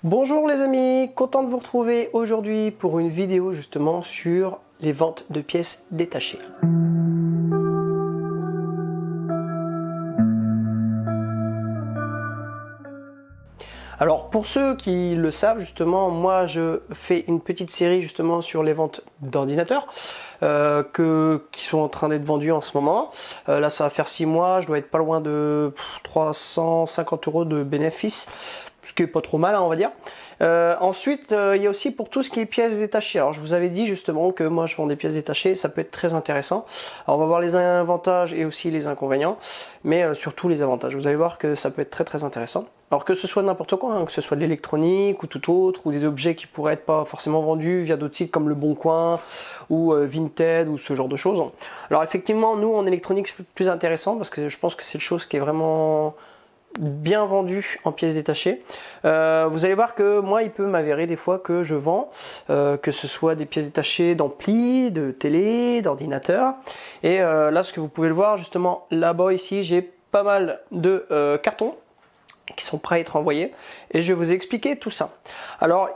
Bonjour les amis, content de vous retrouver aujourd'hui pour une vidéo justement sur les ventes de pièces détachées. Alors pour ceux qui le savent justement, moi je fais une petite série justement sur les ventes d'ordinateurs qui sont en train d'être vendus en ce moment. Là ça va faire 6 mois, je dois être pas loin de 350 € de bénéfices, ce qui est pas trop mal hein, on va dire. Ensuite il y a aussi pour tout ce qui est pièces détachées. Alors je vous avais dit justement que moi je vends des pièces détachées, ça peut être très intéressant. Alors on va voir les avantages et aussi les inconvénients, mais surtout les avantages. Vous allez voir que ça peut être très intéressant. Alors que ce soit n'importe quoi, hein, que ce soit de l'électronique ou tout autre, ou des objets qui pourraient être pas forcément vendus via d'autres sites comme Le Bon Coin ou Vinted ou ce genre de choses. Alors effectivement, nous en électronique c'est plus intéressant parce que je pense que c'est une chose qui est vraiment bien vendue en pièces détachées. Vous allez voir que moi il peut m'avérer des fois que je vends que ce soit des pièces détachées d'ampli, de télé, d'ordinateur. Et là ce que vous pouvez le voir justement là-bas ici, j'ai pas mal de cartons qui sont prêts à être envoyés et je vais vous expliquer tout ça. Alors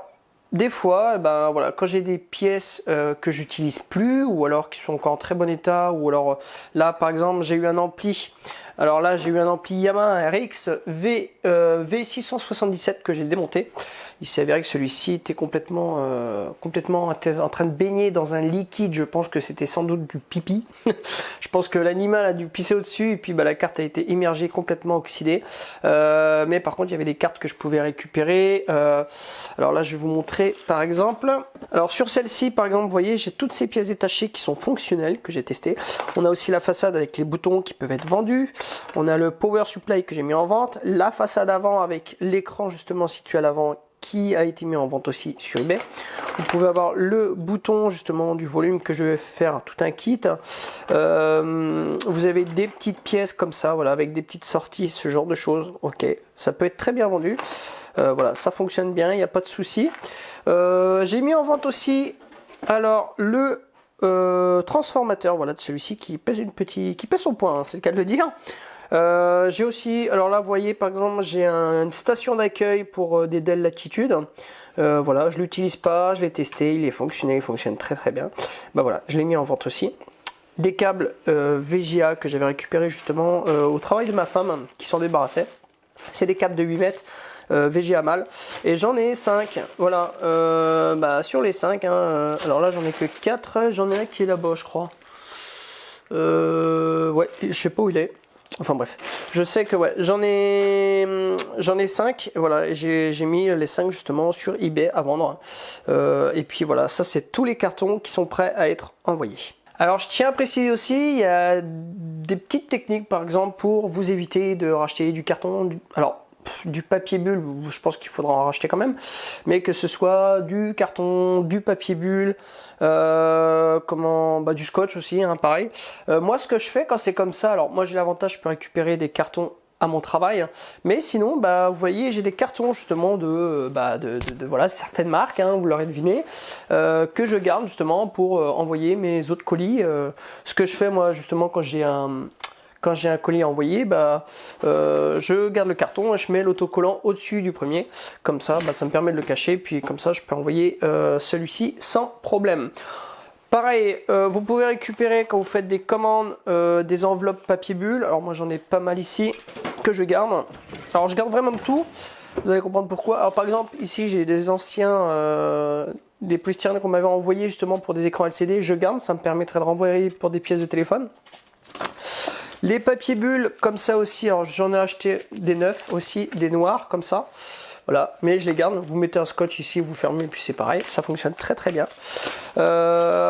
des fois, ben voilà, quand j'ai des pièces que j'utilise plus ou alors qui sont encore en très bon état, ou alors là par exemple j'ai eu un ampli. Alors là j'ai eu un ampli Yamaha RX V677 que j'ai démonté. Il s'est avéré que celui-ci était complètement en train de baigner dans un liquide. Je pense que c'était sans doute du pipi. Je pense que l'animal a dû pisser au-dessus et puis bah, la carte a été immergée, complètement oxydée. Mais par contre il y avait des cartes que je pouvais récupérer. Alors là je vais vous montrer par exemple. Alors sur celle-ci par exemple, vous voyez j'ai toutes ces pièces détachées qui sont fonctionnelles, que j'ai testées. On a aussi la façade avec les boutons qui peuvent être vendus. On a le power supply que j'ai mis en vente. La façade avant avec l'écran justement situé à l'avant qui a été mis en vente aussi sur eBay. Vous pouvez avoir le bouton justement du volume que je vais faire tout un kit. Vous avez des petites pièces comme ça, voilà, avec des petites sorties, ce genre de choses. Ok, ça peut être très bien vendu. Voilà, ça fonctionne bien, il n'y a pas de souci. J'ai mis en vente aussi alors le transformateur, voilà, de celui-ci qui pèse qui pèse son poids, hein, c'est le cas de le dire. J'ai aussi, alors là vous voyez par exemple j'ai une station d'accueil pour des Dell Latitude. Voilà, je l'utilise pas, je l'ai testé, il est fonctionnel, il fonctionne très bien. Bah voilà, je l'ai mis en vente aussi. Des câbles VGA que j'avais récupéré justement au travail de ma femme qui s'en débarrassait. C'est des câbles de 8 mètres. VGA mâle et j'en ai 5 voilà, bah, sur les 5 hein, alors là j'en ai que 4, j'en ai un qui est là-bas je crois, ouais je sais pas où il est, enfin bref je sais que ouais j'en ai 5, voilà, j'ai mis les 5 justement sur eBay à vendre, et puis voilà, ça c'est tous les cartons qui sont prêts à être envoyés. Alors je tiens à préciser aussi, il y a des petites techniques par exemple pour vous éviter de racheter du carton, alors du papier bulle, je pense qu'il faudra en racheter quand même, mais que ce soit du carton, du papier bulle, du scotch aussi, hein, pareil. Moi ce que je fais quand c'est comme ça, alors moi j'ai l'avantage, je peux récupérer des cartons à mon travail, mais sinon bah vous voyez j'ai des cartons justement de voilà, certaines marques, hein, vous l'aurez deviné, que je garde justement pour envoyer mes autres colis. Ce que je fais moi justement quand j'ai un colis à envoyer, bah, je garde le carton et je mets l'autocollant au-dessus du premier. Comme ça, bah, ça me permet de le cacher. Puis comme ça, je peux envoyer celui-ci sans problème. Pareil, vous pouvez récupérer quand vous faites des commandes des enveloppes papier bulle. Alors moi, j'en ai pas mal ici que je garde. Alors je garde vraiment tout. Vous allez comprendre pourquoi. Alors par exemple, ici, j'ai des anciens... des polystyrènes qu'on m'avait envoyés justement pour des écrans LCD. Je garde, ça me permettrait de renvoyer pour des pièces de téléphone. Les papiers bulles comme ça aussi, alors j'en ai acheté des neufs aussi, des noirs comme ça, voilà, mais je les garde. Vous mettez un scotch ici, vous fermez, puis c'est pareil, ça fonctionne très bien.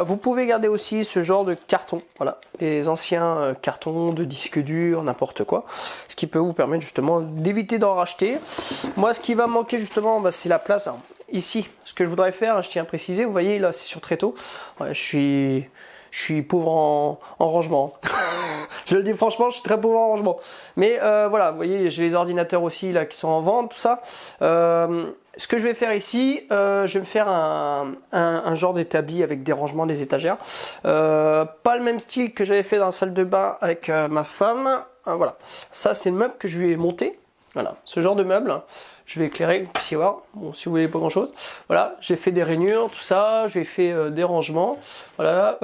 Vous pouvez garder aussi ce genre de carton, voilà, les anciens cartons de disques durs, n'importe quoi, ce qui peut vous permettre justement d'éviter d'en racheter. Moi ce qui va me manquer justement, bah, c'est la place. Alors, ici, ce que je voudrais faire, je tiens à préciser, vous voyez là c'est sur tréteau, ouais, je suis pauvre en rangement. Je le dis franchement, je suis très pauvre en rangement. Mais voilà, vous voyez, j'ai les ordinateurs aussi là qui sont en vente, tout ça. Ce que je vais faire ici, je vais me faire un genre d'établi avec des rangements, des étagères. Pas le même style que j'avais fait dans la salle de bain avec ma femme. Voilà, ça c'est le meuble que je lui ai monté. Voilà, ce genre de meuble. Je vais éclairer, que vous puissiez voir. Bon, si vous voyez pas grand chose. Voilà, j'ai fait des rainures, tout ça. J'ai fait des rangements. Voilà,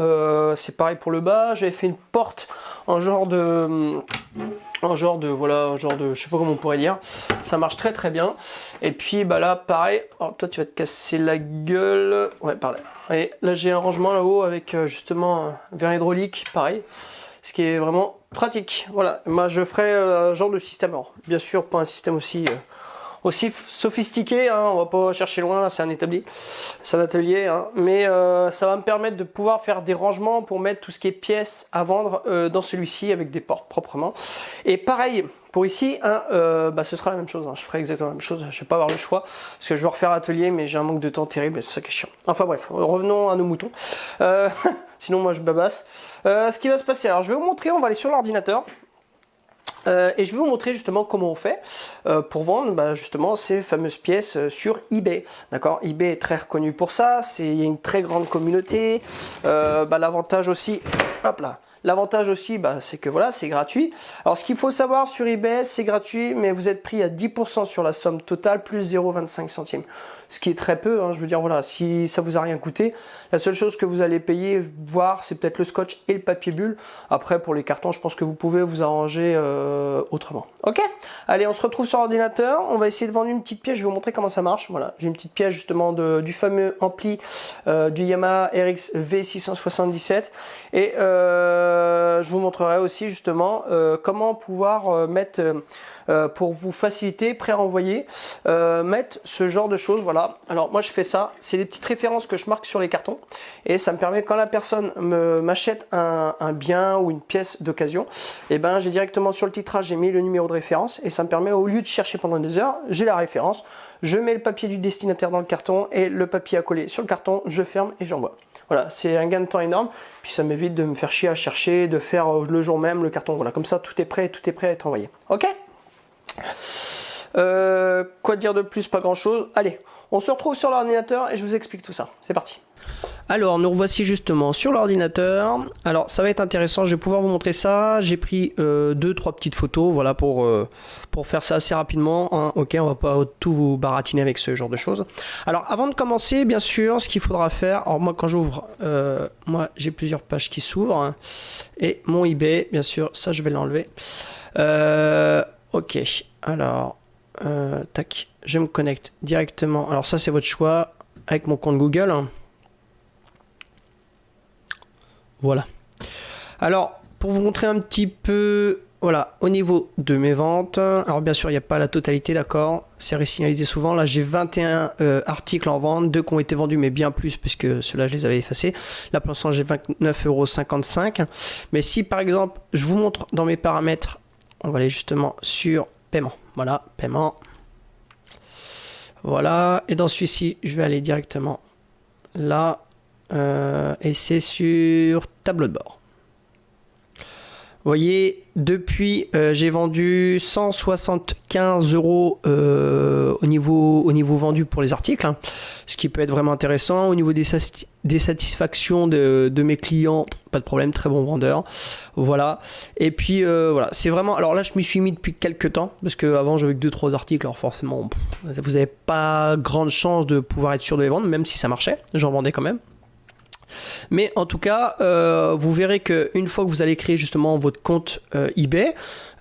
c'est pareil pour le bas. J'ai fait une porte en genre de, je sais pas comment on pourrait dire. Ça marche très très bien. Et puis bah là, pareil. Alors toi, tu vas te casser la gueule. Ouais, pareil. Et là, j'ai un rangement là-haut avec justement un verre hydraulique, pareil. Ce qui est vraiment pratique. Voilà, moi je ferai un genre de système. Alors, bien sûr, pas un système aussi sophistiqué, hein, on va pas chercher loin, là c'est un établi, c'est un atelier, hein, mais ça va me permettre de pouvoir faire des rangements pour mettre tout ce qui est pièces à vendre dans celui-ci avec des portes proprement. Et pareil pour ici, hein, ce sera la même chose, hein, je ferai exactement la même chose, je vais pas avoir le choix parce que je vais refaire l'atelier, mais j'ai un manque de temps terrible et c'est ça qui est chiant. Enfin bref, revenons à nos moutons. Sinon moi je babasse. Ce qui va se passer, alors je vais vous montrer, on va aller sur l'ordinateur. Et je vais vous montrer justement comment on fait pour vendre justement ces fameuses pièces sur eBay. D'accord, eBay est très reconnu pour ça, il y a une très grande communauté. L'avantage aussi, hop là. L'avantage aussi, c'est que voilà, c'est gratuit. Alors ce qu'il faut savoir sur eBay, c'est gratuit, mais vous êtes pris à 10% sur la somme totale plus 0,25 centimes. Ce qui est très peu, hein, je veux dire, voilà, si ça vous a rien coûté, la seule chose que vous allez payer, voir, c'est peut-être le scotch et le papier bulle. Après, pour les cartons, je pense que vous pouvez vous arranger autrement. Ok, allez, on se retrouve sur l'ordinateur. On va essayer de vendre une petite pièce. Je vais vous montrer comment ça marche. Voilà, j'ai une petite pièce justement du fameux ampli du Yamaha RX V677. Et je vous montrerai aussi justement comment pouvoir mettre... pour vous faciliter, pré-renvoyer, mettre ce genre de choses, voilà. Alors moi je fais ça, c'est des petites références que je marque sur les cartons et ça me permet quand la personne m'achète un bien ou une pièce d'occasion, et j'ai directement sur le titrage, j'ai mis le numéro de référence et ça me permet, au lieu de chercher pendant des heures, j'ai la référence, je mets le papier du destinataire dans le carton et le papier à coller sur le carton, je ferme et j'envoie. Voilà, c'est un gain de temps énorme, puis ça m'évite de me faire chier à chercher, de faire le jour même le carton, voilà, comme ça tout est prêt à être envoyé. Ok ? Quoi dire de plus? Pas grand chose. Allez, on se retrouve sur l'ordinateur et je vous explique tout ça. C'est parti. Alors, nous revoici justement sur l'ordinateur. Alors, ça va être intéressant. Je vais pouvoir vous montrer ça. J'ai pris 2-3 petites photos, voilà, pour faire ça assez rapidement. Hein. Ok, on va pas tout vous baratiner avec ce genre de choses. Alors, avant de commencer, bien sûr, ce qu'il faudra faire. Alors, moi, quand j'ouvre, moi, j'ai plusieurs pages qui s'ouvrent. Hein, et mon eBay, bien sûr, ça, je vais l'enlever. Ok, alors, tac, je me connecte directement. Alors ça, c'est votre choix avec mon compte Google. Voilà. Alors, pour vous montrer un petit peu, voilà, au niveau de mes ventes. Alors bien sûr, il n'y a pas la totalité, d'accord. C'est resignalisé souvent. Là, j'ai 21 articles en vente, 2 qui ont été vendus, mais bien plus, puisque ceux-là, je les avais effacés. Là, pour l'instant, j'ai 29,55 €. Mais si, par exemple, je vous montre dans mes paramètres, on va aller justement sur paiement. Voilà, paiement. Voilà. Et dans celui-ci, je vais aller directement là. Et c'est sur tableau de bord. Vous voyez, depuis, j'ai vendu 175 € au niveau vendu pour les articles, hein, ce qui peut être vraiment intéressant. Au niveau des satisfactions de mes clients, pas de problème, très bon vendeur. Voilà. Et puis, voilà, c'est vraiment... Alors là, je m'y suis mis depuis quelques temps, parce qu'avant, j'avais que 2-3 articles. Alors forcément, vous n'avez pas grande chance de pouvoir être sûr de les vendre, même si ça marchait. J'en vendais quand même. Mais en tout cas, vous verrez qu'une fois que vous allez créer justement votre compte eBay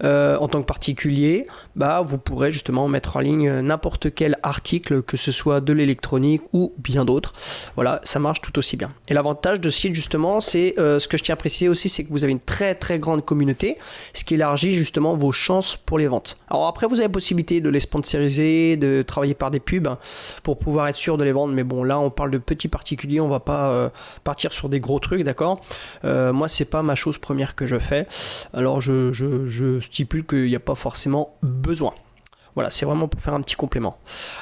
en tant que particulier, vous pourrez justement mettre en ligne n'importe quel article, que ce soit de l'électronique ou bien d'autres. Voilà, ça marche tout aussi bien. Et l'avantage de ce site justement, c'est ce que je tiens à préciser aussi, c'est que vous avez une très très grande communauté, ce qui élargit justement vos chances pour les ventes. Alors après, vous avez la possibilité de les sponsoriser, de travailler par des pubs pour pouvoir être sûr de les vendre. Mais bon, là, on parle de petits particuliers, on va pas partir sur des gros trucs, d'accord. Moi, c'est pas ma chose première que je fais. Alors, je stipule qu'il n'y a pas forcément besoin. Voilà, c'est vraiment pour faire un petit complément.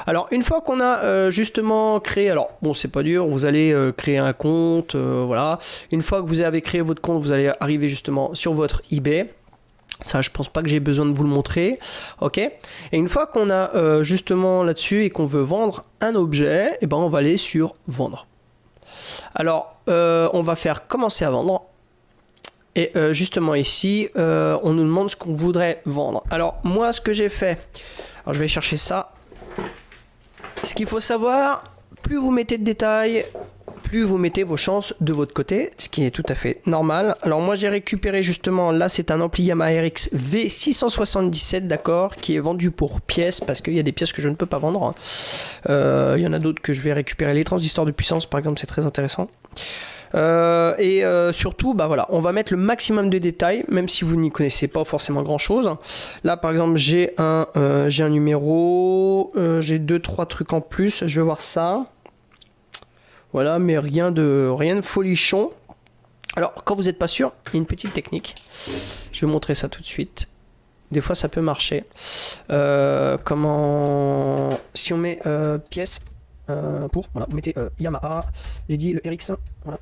Alors, une fois qu'on a justement créé, alors bon, c'est pas dur, vous allez créer un compte, voilà. Une fois que vous avez créé votre compte, vous allez arriver justement sur votre eBay. Ça, je pense pas que j'ai besoin de vous le montrer, ok. Et une fois qu'on a justement là-dessus et qu'on veut vendre un objet, et on va aller sur vendre. Alors, on va faire commencer à vendre. Et justement ici, on nous demande ce qu'on voudrait vendre. Alors, moi, ce que j'ai fait, alors je vais chercher ça. Ce qu'il faut savoir, plus vous mettez de détails, plus vous mettez vos chances de votre côté, ce qui est tout à fait normal. Alors moi j'ai récupéré justement, là c'est un ampli Yamaha RX V677, d'accord, qui est vendu pour pièces, parce qu'il y a des pièces que je ne peux pas vendre. Il y en a d'autres que je vais récupérer, les transistors de puissance par exemple, c'est très intéressant. Surtout, bah voilà, on va mettre le maximum de détails, même si vous n'y connaissez pas forcément grand chose. Là par exemple j'ai un numéro, j'ai 2-3 trucs en plus, je vais voir ça. Voilà, mais rien de folichon. Alors, quand vous n'êtes pas sûr, il y a une petite technique. Je vais vous montrer ça tout de suite. Des fois, ça peut marcher. Si on met pièce voilà, vous mettez Yamaha, j'ai dit le RX, voilà,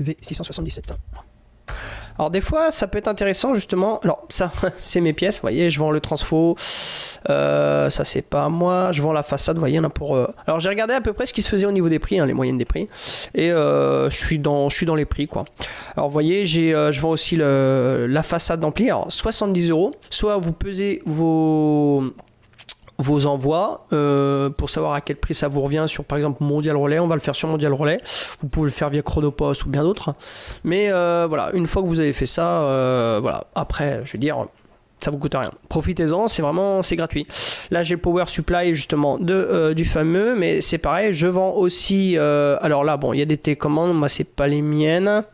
V677. Alors des fois ça peut être intéressant justement, alors ça c'est mes pièces, vous voyez, je vends le transfo, ça c'est pas à moi, je vends la façade, vous voyez, il y en a pour... Alors j'ai regardé à peu près ce qui se faisait au niveau des prix, hein, les moyennes des prix, et je suis dans les prix quoi. Alors vous voyez, je vends aussi la façade d'ampli, alors 70 €, soit vous pesez vos envois pour savoir à quel prix ça vous revient sur par exemple Mondial Relais, on va le faire sur Mondial Relais, vous pouvez le faire via Chronopost ou bien d'autres, mais voilà, une fois que vous avez fait ça, voilà, après je veux dire ça vous coûte rien, profitez-en, c'est gratuit. Là j'ai le power supply justement du fameux, mais c'est pareil, je vends aussi alors là bon, il y a des télécommandes, moi c'est pas les miennes.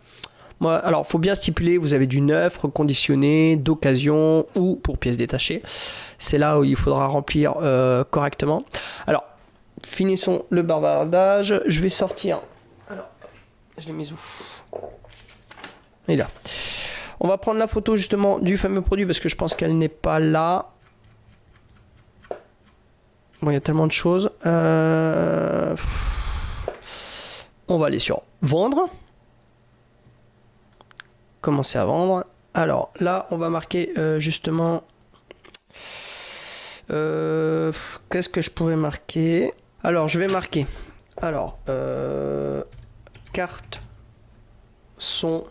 Moi, alors, faut bien stipuler, vous avez du neuf, reconditionné, d'occasion ou pour pièces détachées. C'est là où il faudra remplir correctement. Alors, finissons le bavardage. Je vais sortir. Alors, je l'ai mis où? Il est là. On va prendre la photo justement du fameux produit parce que je pense qu'elle n'est pas là. Bon, il y a tellement de choses. On va aller sur vendre. Commencer à vendre. Alors là on va marquer justement qu'est-ce que je pourrais marquer. Alors je vais marquer carte son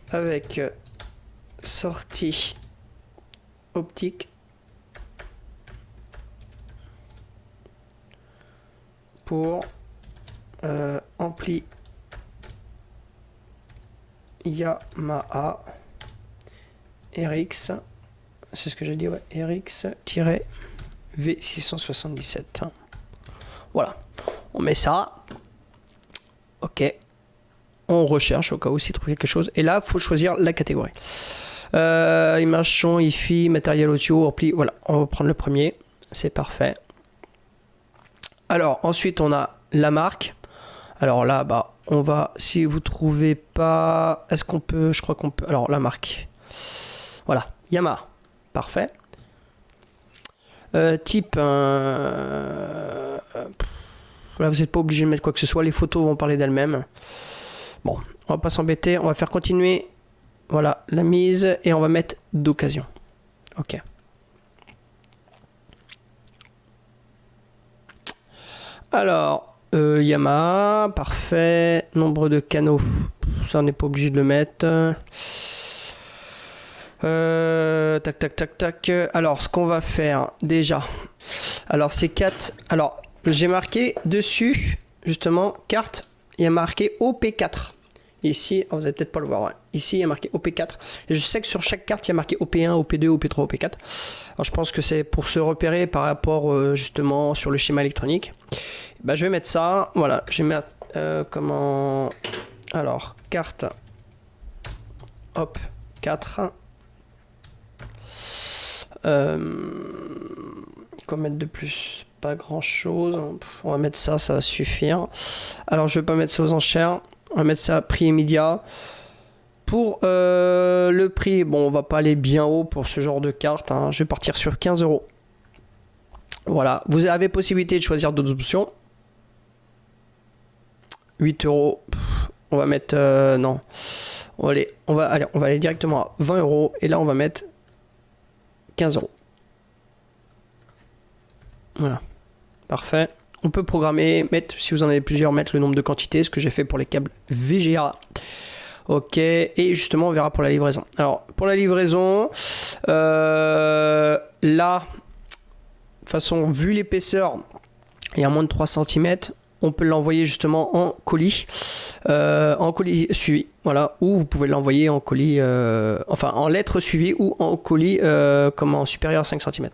avec sortie optique pour ampli Yamaha RX, c'est ce que j'ai dit, ouais, RX-V677. Voilà, on met ça. Ok, on recherche au cas où s'il trouve quelque chose. Et là, il faut choisir la catégorie. Image son, hi-fi, matériel audio, ampli. Voilà, on va prendre le premier. C'est parfait. Alors, ensuite, on a la marque. Alors là, bah, on va, si vous trouvez pas, est-ce qu'on peut, je crois qu'on peut, alors la marque, voilà, Yamaha, parfait. Type, là vous n'êtes pas obligé de mettre quoi que ce soit, les photos vont parler d'elles-mêmes. Bon, on va pas s'embêter, on va faire continuer, voilà, la mise, et on va mettre d'occasion. Ok. Alors, Yamaha, parfait. Nombre de canaux, ça on n'est pas obligé de le mettre. Tac, tac, tac, tac. Alors, ce qu'on va faire déjà. Alors, c'est 4. Alors, j'ai marqué dessus, justement, carte. Il y a marqué OP4. Ici, vous allez peut-être pas le voir. Ouais. Ici, il y a marqué OP4. Et je sais que sur chaque carte, il y a marqué OP1, OP2, OP3, OP4. Alors, je pense que c'est pour se repérer par rapport, justement, sur le schéma électronique. Bah, je vais mettre ça, voilà, je vais mettre comment, alors carte, hop, 4, quoi mettre de plus, pas grand chose, on va mettre ça, ça va suffire. Alors je vais pas mettre ça aux enchères, on va mettre ça à prix immédiat. Pour le prix, bon, on va pas aller bien haut pour ce genre de carte, hein. Je vais partir sur 15 €. Voilà, vous avez possibilité de choisir d'autres options. 8 €, on va mettre non, on va aller directement à 20 € et là on va mettre 15 €. Voilà, parfait. On peut programmer, mettre, si vous en avez plusieurs, mettre le nombre de quantités, ce que j'ai fait pour les câbles VGA. Ok, et justement on verra pour la livraison. Alors pour la livraison, là, de toute façon, vu l'épaisseur, il y a moins de 3 cm, on peut l'envoyer justement en colis suivi, voilà, ou vous pouvez l'envoyer en colis, enfin en lettres suivies ou en colis supérieur à 5 cm.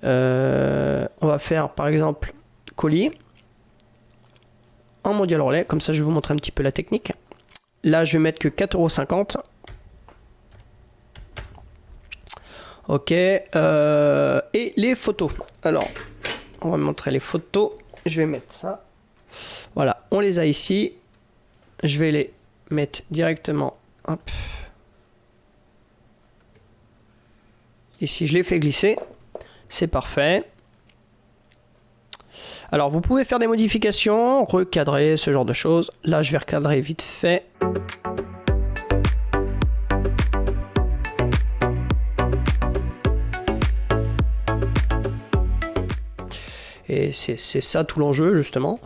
On va faire par exemple colis en mondial relais, comme ça je vais vous montrer un petit peu la technique. Là je vais mettre que 4,50 €. Ok, et les photos. Alors, on va montrer les photos. Je vais mettre ça. Voilà, on les a ici. Je vais les mettre directement. Hop. Ici, je les fais glisser. C'est parfait. Alors, vous pouvez faire des modifications, recadrer, ce genre de choses. Là, je vais recadrer vite fait. Et c'est ça tout l'enjeu, justement.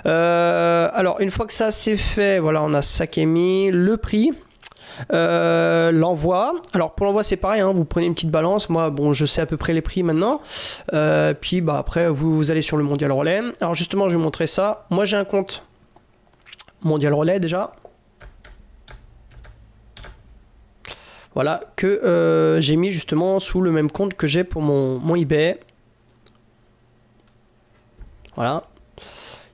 Alors, une fois que ça c'est fait, voilà, on a ça qui est mis. Le prix, l'envoi. Alors, pour l'envoi, c'est pareil, hein, vous prenez une petite balance. Moi, bon, je sais à peu près les prix maintenant. Puis, bah, après, vous allez sur le Mondial Relais. Alors, justement, je vais vous montrer ça. Moi, j'ai un compte Mondial Relais déjà. Voilà, que j'ai mis justement sous le même compte que j'ai pour mon eBay. Voilà.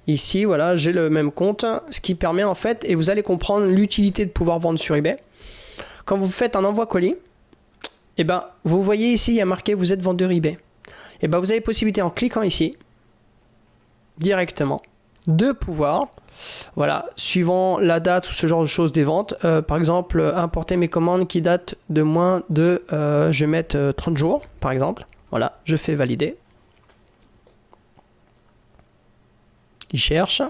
Ici, voilà, j'ai le même compte, ce qui permet en fait, et vous allez comprendre l'utilité de pouvoir vendre sur eBay. Quand vous faites un envoi colis, et ben, vous voyez ici, il y a marqué vous êtes vendeur eBay. Et ben, vous avez possibilité en cliquant ici, directement, de pouvoir, voilà, suivant la date ou ce genre de choses des ventes, par exemple, importer mes commandes qui datent de moins de, je vais mettre 30 jours, par exemple. Voilà, je fais valider. Il cherche.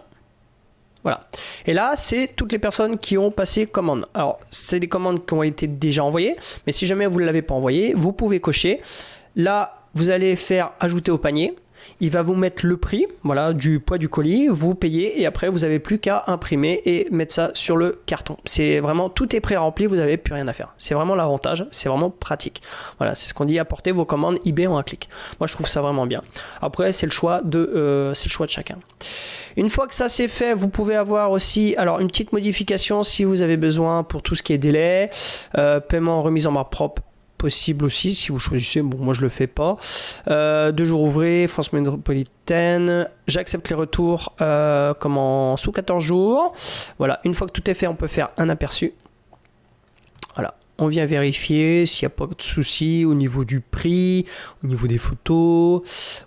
Voilà. Et là, c'est toutes les personnes qui ont passé commande. Alors, c'est des commandes qui ont été déjà envoyées, mais si jamais vous ne l'avez pas envoyé, vous pouvez cocher. Là, vous allez faire ajouter au panier. Il va vous mettre le prix, voilà, du poids du colis, vous payez et après vous n'avez plus qu'à imprimer et mettre ça sur le carton. C'est vraiment, tout est pré-rempli, vous n'avez plus rien à faire. C'est vraiment l'avantage, c'est vraiment pratique. Voilà, c'est ce qu'on dit, apporter vos commandes eBay en un clic. Moi je trouve ça vraiment bien. Après c'est le choix de chacun. Une fois que ça c'est fait, vous pouvez avoir aussi, alors une petite modification si vous avez besoin pour tout ce qui est délai, paiement en remise en marque propre. Possible aussi si vous choisissez, bon moi je le fais pas, 2 jours ouvrés, France métropolitaine, j'accepte les retours sous 14 jours, voilà, une fois que tout est fait on peut faire un aperçu, voilà, on vient vérifier s'il n'y a pas de souci au niveau du prix, au niveau des photos,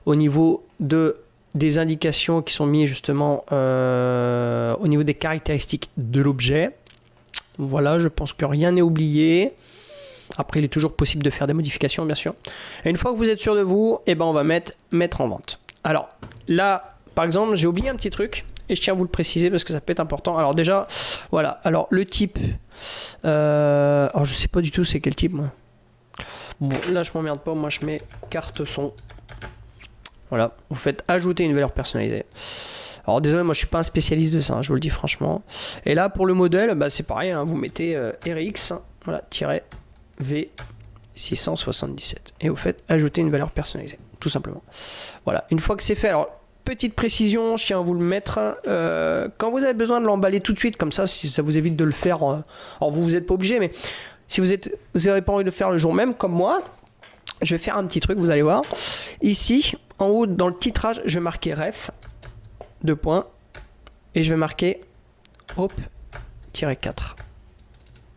au niveau des indications qui sont mises justement au niveau des caractéristiques de l'objet, voilà, je pense que rien n'est oublié. Après, il est toujours possible de faire des modifications, bien sûr. Et une fois que vous êtes sûr de vous, eh ben, on va mettre en vente. Alors, là, par exemple, j'ai oublié un petit truc, et je tiens à vous le préciser parce que ça peut être important. Alors déjà, voilà. Alors, le type... alors, je sais pas du tout c'est quel type, moi. Bon, là, je m'emmerde pas. Moi, je mets carte son. Voilà. Vous faites ajouter une valeur personnalisée. Alors, désolé, moi, je suis pas un spécialiste de ça, hein, je vous le dis franchement. Et là, pour le modèle, bah, c'est pareil. Hein, vous mettez RX, voilà, V677 et vous faites ajouter une valeur personnalisée tout simplement. Voilà, une fois que c'est fait, alors petite précision, je tiens à vous le mettre, quand vous avez besoin de l'emballer tout de suite comme ça, si ça vous évite de le faire, alors vous n'êtes pas obligé, mais si vous n'avez pas envie de le faire le jour même comme moi, je vais faire un petit truc, vous allez voir ici en haut dans le titrage, je vais marquer ref 2 points et je vais marquer hop-4.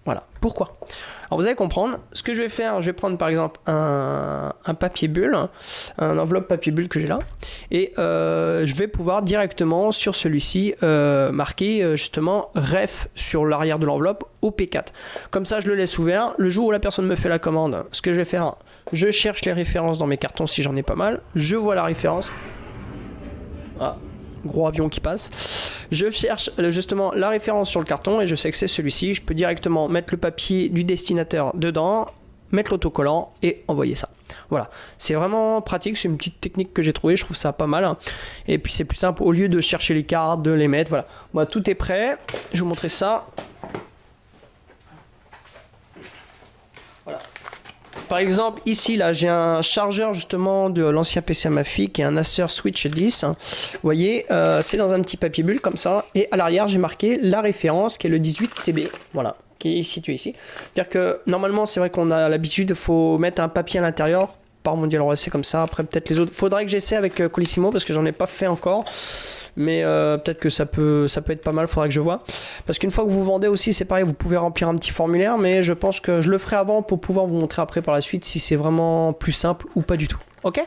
Voilà, pourquoi? Alors vous allez comprendre, ce que je vais faire, je vais prendre par exemple un papier bulle, un enveloppe papier bulle que j'ai là, et je vais pouvoir directement sur celui-ci marquer justement ref sur l'arrière de l'enveloppe au P4. Comme ça je le laisse ouvert, le jour où la personne me fait la commande, ce que je vais faire, je cherche les références dans mes cartons si j'en ai pas mal, je vois la référence, ah, gros avion qui passe. Je cherche justement la référence sur le carton et je sais que c'est celui-ci. Je peux directement mettre le papier du destinataire dedans, mettre l'autocollant et envoyer ça. Voilà, c'est vraiment pratique, c'est une petite technique que j'ai trouvée, je trouve ça pas mal. Et puis c'est plus simple, au lieu de chercher les cartes, de les mettre, voilà. Moi tout est prêt, je vais vous montrer ça. par exemple, ici, là, j'ai un chargeur justement de l'ancien PC à ma fille qui est un Acer Switch 10. Vous voyez, c'est dans un petit papier bulle comme ça. Et à l'arrière, j'ai marqué la référence qui est le 18 TB. Voilà, qui est situé ici. C'est-à-dire que normalement, c'est vrai qu'on a l'habitude, il faut mettre un papier à l'intérieur. Par mondial, c'est comme ça. Après, peut-être les autres. Faudrait que j'essaie avec Colissimo parce que j'en ai pas fait encore. Mais peut-être que ça peut être pas mal, faudra que je vois. Parce qu'une fois que vous vendez aussi, c'est pareil, vous pouvez remplir un petit formulaire, mais je pense que je le ferai avant pour pouvoir vous montrer après par la suite si c'est vraiment plus simple ou pas du tout. Ok,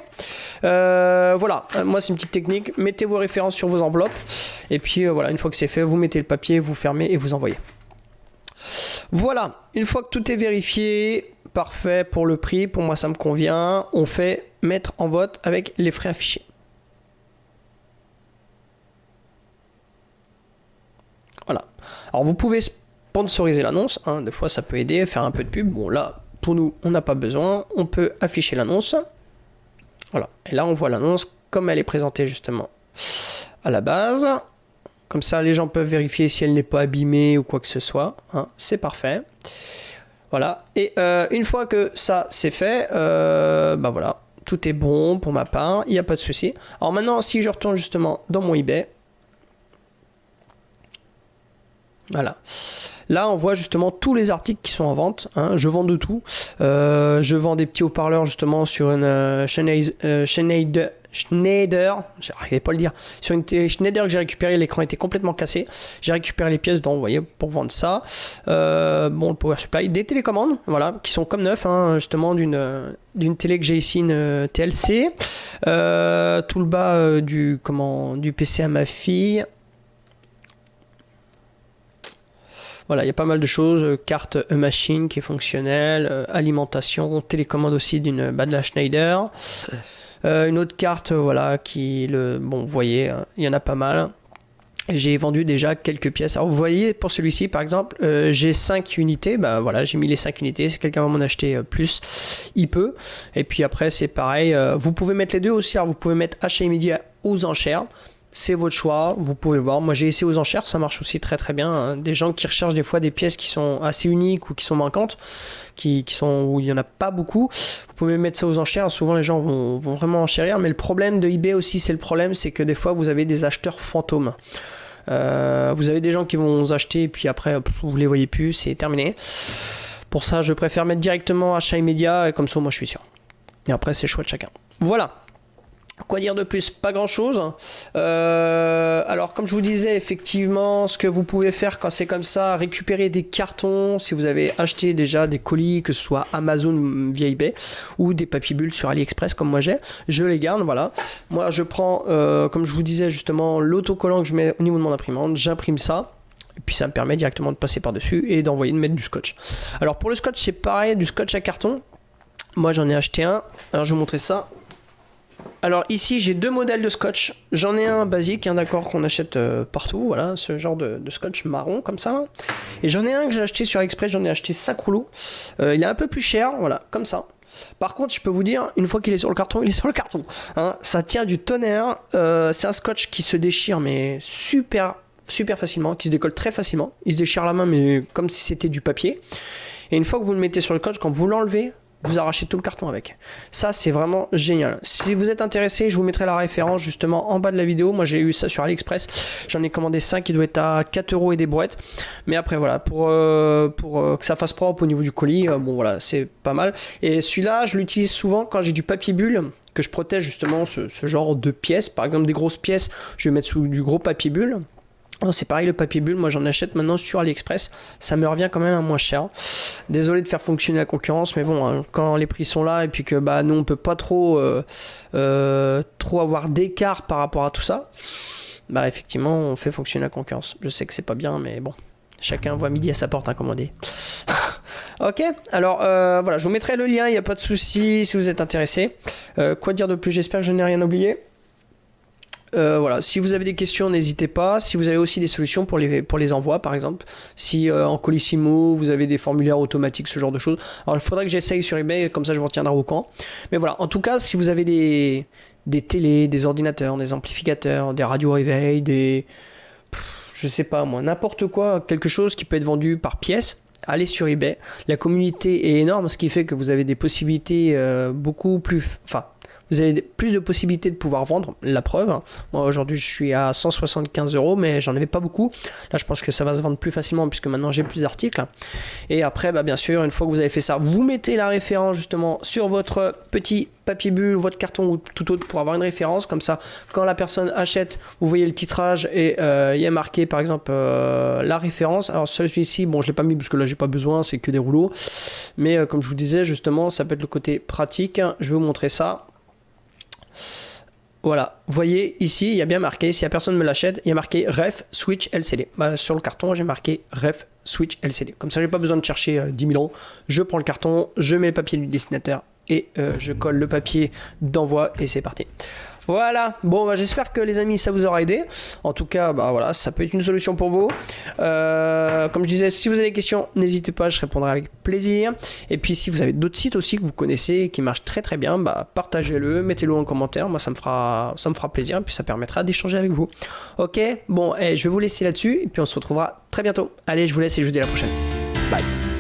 voilà, moi c'est une petite technique, mettez vos références sur vos enveloppes, et puis voilà, une fois que c'est fait, vous mettez le papier, vous fermez et vous envoyez. Voilà, une fois que tout est vérifié, parfait pour le prix, pour moi ça me convient, on fait mettre en vote avec les frais affichés. Voilà. Alors vous pouvez sponsoriser l'annonce, hein, des fois ça peut aider, faire un peu de pub. Bon là, pour nous, on n'a pas besoin, on peut afficher l'annonce. Voilà, et là on voit l'annonce comme elle est présentée justement à la base. Comme ça les gens peuvent vérifier si elle n'est pas abîmée ou quoi que ce soit, hein. C'est parfait. Voilà, et une fois que ça c'est fait, bah voilà, tout est bon pour ma part, il n'y a pas de souci. Alors maintenant, si je retourne justement dans mon eBay, voilà. Là, on voit justement tous les articles qui sont en vente, hein. Je vends de tout. Je vends des petits haut-parleurs justement sur une Schneider, j'arrivais pas à le dire, sur une télé Schneider que j'ai récupéré, l'écran était complètement cassé. J'ai récupéré les pièces dedans, vous voyez, pour vendre ça. Bon, le power supply, des télécommandes, voilà, qui sont comme neufs, hein, justement d'une télé que j'ai ici, une TLC. Tout le bas du PC à ma fille. Voilà, il y a pas mal de choses, carte machine qui est fonctionnelle, alimentation, télécommande aussi de la Schneider. Une autre carte, voilà, bon, vous voyez, il y en a pas mal. J'ai vendu déjà quelques pièces. Alors vous voyez, pour celui-ci par exemple, j'ai 5 unités. Bah voilà, j'ai mis les 5 unités. Si quelqu'un va m'en acheter plus, il peut. Et puis après, c'est pareil. Vous pouvez mettre les deux aussi. Alors vous pouvez mettre achat immédiat aux enchères. C'est votre choix, vous pouvez voir. Moi j'ai essayé aux enchères, ça marche aussi très très bien, hein. Des gens qui recherchent des fois des pièces qui sont assez uniques ou qui sont manquantes, qui sont où il n'y en a pas beaucoup, vous pouvez mettre ça aux enchères. Souvent les gens vont vraiment enchérir, mais le problème de eBay aussi, c'est que des fois vous avez des acheteurs fantômes. Vous avez des gens qui vont acheter et puis après vous les voyez plus, c'est terminé. Pour ça je préfère mettre directement achat immédiat et comme ça moi je suis sûr. Et après c'est le choix de chacun. Voilà. Quoi dire de plus? Pas grand chose. Alors comme je vous disais, effectivement, ce que vous pouvez faire quand c'est comme ça, récupérer des cartons si vous avez acheté déjà des colis, que ce soit Amazon via eBay ou des papiers bulles sur AliExpress comme moi je les garde. Voilà, moi je prends comme je vous disais justement l'autocollant que je mets au niveau de mon imprimante, j'imprime ça. Et puis ça me permet directement de passer par dessus et d'envoyer, de mettre du scotch. Alors pour le scotch c'est pareil, du scotch à carton. Moi j'en ai acheté un, alors je vais vous montrer ça. Alors ici j'ai deux modèles de scotch, j'en ai un basique, un d'accord qu'on achète partout, voilà, ce genre de scotch marron comme ça. Et j'en ai un que j'ai acheté sur AliExpress, j'en ai acheté 5 rouleaux, il est un peu plus cher, voilà, comme ça. Par contre je peux vous dire, une fois qu'il est sur le carton, il est sur le carton, hein. Ça tient du tonnerre, c'est un scotch qui se déchire mais super facilement, qui se décolle très facilement, il se déchire à la main mais comme si c'était du papier. Et une fois que vous le mettez sur le scotch, quand vous l'enlevez, vous arrachez tout le carton avec. Ça, c'est vraiment génial. Si vous êtes intéressé, je vous mettrai la référence justement en bas de la vidéo. Moi, j'ai eu ça sur AliExpress. J'en ai commandé 5 qui doit être à 4 € et des brouettes. Mais après, voilà, pour que ça fasse propre au niveau du colis, bon, voilà, c'est pas mal. Et celui-là, je l'utilise souvent quand j'ai du papier bulle, que je protège justement ce genre de pièces. Par exemple, des grosses pièces, je vais mettre sous du gros papier bulle. C'est pareil, le papier bulle, moi j'en achète maintenant sur AliExpress, ça me revient quand même à moins cher. Désolé de faire fonctionner la concurrence, mais bon, hein, quand les prix sont là et puis que bah, nous on peut pas trop avoir d'écart par rapport à tout ça, bah effectivement on fait fonctionner la concurrence. Je sais que c'est pas bien, mais bon, chacun voit midi à sa porte, hein, comme on dit. Ok, alors voilà, je vous mettrai le lien, il n'y a pas de souci si vous êtes intéressé. Quoi dire de plus? J'espère que je n'ai rien oublié. Voilà, si vous avez des questions, n'hésitez pas. Si vous avez aussi des solutions pour les envois, par exemple, si en Colissimo vous avez des formulaires automatiques, ce genre de choses. Alors il faudrait que j'essaye sur eBay, comme ça je vous retiendrai au camp. Mais voilà, en tout cas, si vous avez des télés, des ordinateurs, des amplificateurs, des radios réveil, je sais pas moi, n'importe quoi, quelque chose qui peut être vendu par pièce, allez sur eBay. La communauté est énorme, ce qui fait que vous avez des possibilités beaucoup plus... Enfin, vous avez plus de possibilités de pouvoir vendre, la preuve. Moi aujourd'hui je suis à 175 €, mais j'en avais pas beaucoup. Là je pense que ça va se vendre plus facilement puisque maintenant j'ai plus d'articles. Et après bah, bien sûr, une fois que vous avez fait ça, vous mettez la référence justement sur votre petit papier bulle, votre carton ou tout autre pour avoir une référence. Comme ça, quand la personne achète, vous voyez le titrage et il y a marqué par exemple la référence. Alors celui-ci, bon je l'ai pas mis parce que là j'ai pas besoin, c'est que des rouleaux. Mais comme je vous disais justement, ça peut être le côté pratique. Je vais vous montrer ça. Voilà, vous voyez ici, il y a bien marqué, si la personne me l'achète, il y a marqué Ref Switch LCD. Bah, sur le carton, j'ai marqué Ref Switch LCD. Comme ça, j'ai pas besoin de chercher 10 000 €. Je prends le carton, je mets le papier du dessinateur et je colle le papier d'envoi et c'est parti. Voilà, bon bah, j'espère que les amis ça vous aura aidé. En tout cas bah voilà, ça peut être une solution pour vous. Comme je disais, si vous avez des questions, n'hésitez pas, je répondrai avec plaisir. Et puis si vous avez d'autres sites aussi que vous connaissez qui marchent très très bien, bah partagez-le, mettez-le en commentaire, moi ça me fera plaisir et puis ça permettra d'échanger avec vous. Ok, bon je vais vous laisser là-dessus et puis on se retrouvera très bientôt. Allez, je vous laisse et je vous dis à la prochaine. Bye.